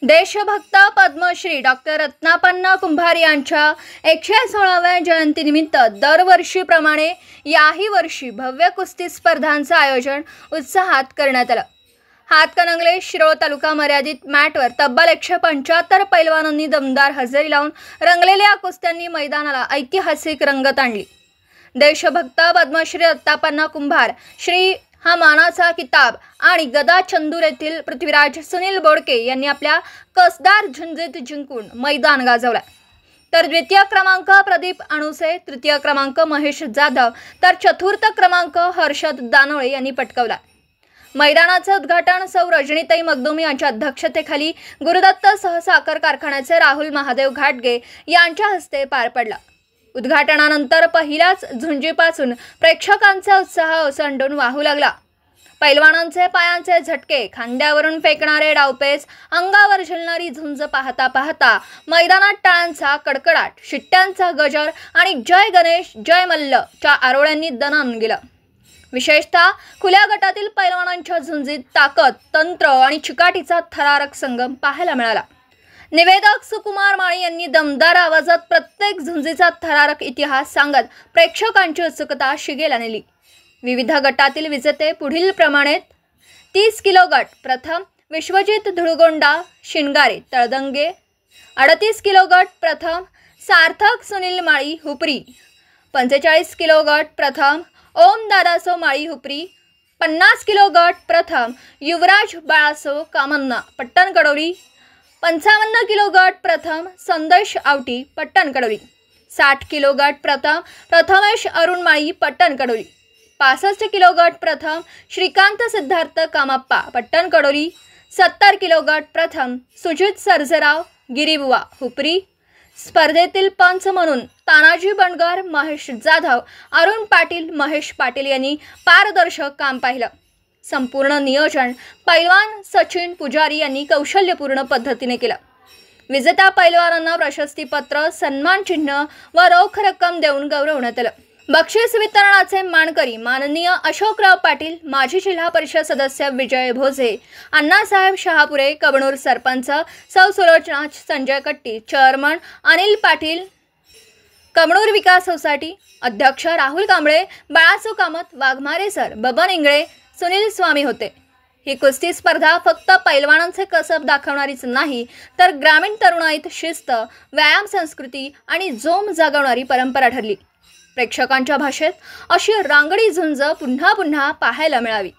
देशभक्त पद्मश्री डॉक्टर रत्नापन्ना कुंभार यांच्या 116व्या जयंतीनिमित्त दरवर्षीप्रमाणे याही वर्षी भव्य कुस्ती स्पर्धांचं आयोजन उत्साहात करण्यात आलं। हातकणंगले शिरोळ तालुका मर्यादित मॅटवर तब्बल 175 पैलवानांनी दमदार हजेरी लावून रंगलेल्या कुस्त्यांनी मैदानाला ऐतिहासिक रंगत आणली। देशभक्त पद्मश्री रत्नापन्ना कुंभार श्री हा मानाचा किताब आणि गदा चंदूर येथील पृथ्वीराज सुनील बोडके यांनी आपल्या कसदार झुंजीत जिंकून मैदान गाजवला। तर द्वितीय क्रमांक प्रदीप अणुसे, तृतीय क्रमांक महेश जाधव तर चतुर्थ क्रमांक हर्षद दानोळे यांनी पटकावला। मैदानाचं उद्घाटन सौ रजनीताई मगदुम यांच्या अध्यक्षतेखाली गुरुदत्त सहसाखर कारखान्याचे राहुल महादेव घाटगे यांच्या हस्ते पार पडला। उद्घाटनानंतर पहिल्याच झुंजीपासून प्रेक्षकांचा उत्साह ओसंडून वाहू लागला। पैलवानांचे पायांचे झटके, खांद्यावरून फेकणारे डावपेच, अंगावर झुलणारी झुंज पाहता पाहता मैदानात टाळ्यांचा कडकडाट, शिट्ट्यांचा गजर आणि जय गणेश जय मल्ल च्या आरोळ्यांनी दणाणून गेलं। विशेषतः खुल्या गटातील पैलवानांच्या झुंजीत ताकद, तंत्र आणि चिकाटीचा थरारक संगम पाहायला मिळाला। निवेदक सुकुमार माळी यांनी दमदार आवाजात प्रत्येक झुंजीचा थरारक इतिहास सांगत प्रेक्षकांची उत्सुकता शिगेला नेली। विविध गटातील विजेते पुढील प्रमाणे: 30 किलो गट प्रथम विश्वजित धुळगोंडा शिनगारे तळदंगे, 38 किलो गट प्रथम सार्थक सुनील माळी हुपरी, 45 किलो गट प्रथम ओम दादासो माळी हुपरी, 50 किलो गट प्रथम युवराज बाळासो कामन्ना पट्टण कडोली, 55 किलो गट प्रथम संदेश आवटी पट्टण कडोली, 60 किलो गट प्रथम प्रथमेश अरुण माळी पट्टण कडोली, 65 किलो गट प्रथम श्रीकांत सिद्धार्थ कामाप्पा पट्टण कडोली, 70 किलो गट प्रथम सुजित सर्जेराव गिरीबुवा हुपरी। स्पर्धेतील पंच म्हणून तानाजी बंडगर, महेश जाधव, अरुण पाटील, महेश पाटील यांनी पारदर्शक काम पाहिलं। संपूर्ण नियोजन पैलवान सचिन पुजारी यांनी कौशल्यपूर्ण पद्धतीने केलं। विजेत्या पैलवानांना प्रशस्तीपत्र, सन्मान चिन्ह व रोख रक्कम देऊन गौरवण्यात आलं। बक्षीस वितरणाचे मानकरी माननीय अशोकराव पाटील, माजी जिल्हा परिषद सदस्य विजय भोजे, अण्णासाहेब शहापुरे, कबनूर सरपंच सौ सुलोचना संजय कट्टी, चेअरमन अनिल पाटील, कबनूर विकास सोसायटी अध्यक्ष राहुल कांबळे, बाळासो कामत, वाघमारे सर, बबन इंगळे, सुनील स्वामी होते। ही कुस्ती स्पर्धा फक्त पैलवानांचे कसब दाखवणारीच नाही, तर ग्रामीण तरुणाईत शिस्त, व्यायाम संस्कृती आणि जोम जागवणारी परंपरा ठरली। प्रेक्षकांच्या भाषेत अशी रांगडी झुंज पुन्हा पुन्हा पाहायला मिळावी।